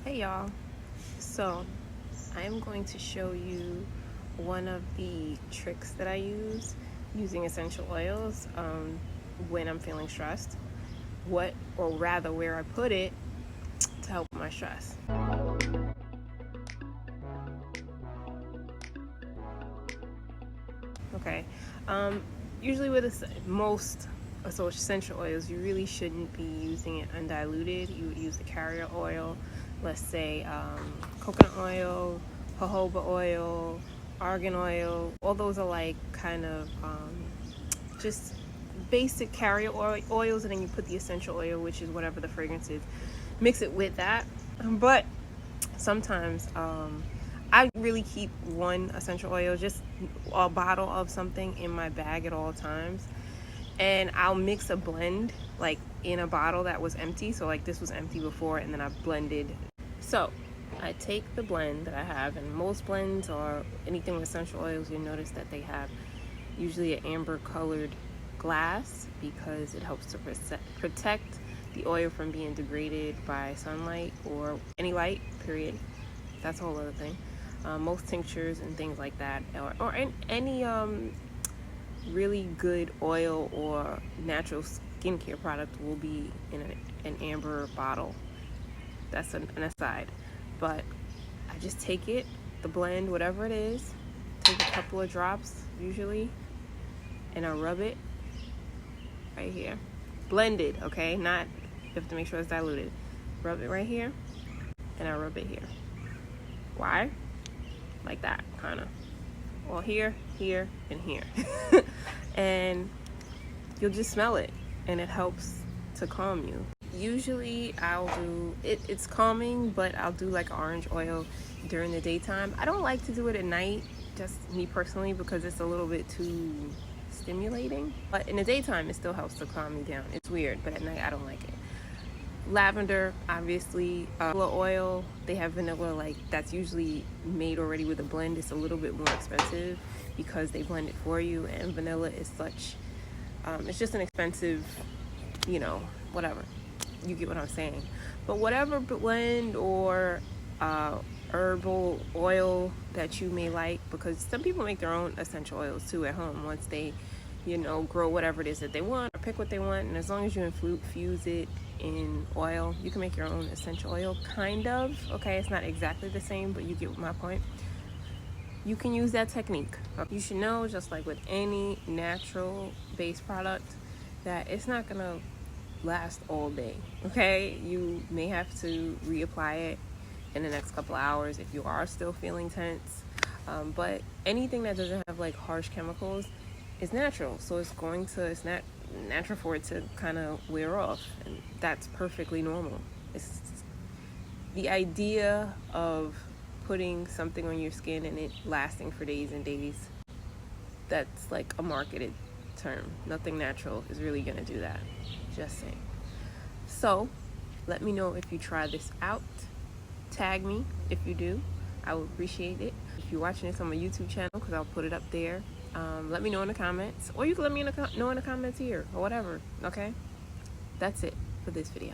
Hey y'all, so I'm going to show you one of the tricks that I use using essential oils when I'm feeling stressed, where I put it to help my stress. Okay, usually with most essential oils, you really shouldn't be using it undiluted. You would use the carrier oil, let's say coconut oil, jojoba oil, argan oil. All those are like kind of just basic carrier oils, and then you put the essential oil, which is whatever the fragrance is, mix it with that. But sometimes I really keep one essential oil, just a bottle of something in my bag at all times, and I'll mix a blend like in a bottle that was empty. So like this was empty before, and then I blended. So I take the blend that I have, and most blends or anything with essential oils, you'll notice that they have usually an amber colored glass because it helps to protect the oil from being degraded by sunlight or any light, period. That's a whole other thing. Most tinctures and things like that, or any really good oil or natural skincare product will be in an amber bottle. That's an aside. But I just take it, the blend, whatever it is, take a couple of drops usually, and I rub it right here. Blended, okay? Not, you have to make sure it's diluted. Rub it right here, and I rub it here. Why? Like that, kind of. Well, here, and here. And you'll just smell it, and it helps to calm you. Usually I'll do it's calming, but I'll do like orange oil during the daytime. I don't like to do it at night, just me personally, because it's a little bit too stimulating. But in the daytime it still helps to calm me down. It's weird, but at night I don't like it. Lavender, obviously. Vanilla oil, they have vanilla, like that's usually made already with a blend. It's a little bit more expensive because they blend it for you, and vanilla is such it's just an expensive, whatever, you get what I'm saying. But whatever blend or herbal oil that you may like, because some people make their own essential oils too at home once they grow whatever it is that they want or pick what they want, and as long as you infuse it in oil, you can make your own essential oil, kind of. Okay, it's not exactly the same, but you get my point. You can use that technique. You should know, just like with any natural based product, that it's not gonna last all day. Okay, you may have to reapply it in the next couple hours if you are still feeling tense, but anything that doesn't have like harsh chemicals is natural, so it's not natural for it to kind of wear off, and that's perfectly normal. It's the idea of putting something on your skin and it lasting for days and days, that's like a marketed term. Nothing natural is really gonna do that, just saying. So let me know if you try this out. Tag me if you do, I would appreciate it. If you're watching this on my YouTube channel, because I'll put it up there, let me know in the comments, or you can let me know in the comments here, or whatever. Okay, that's it for this video.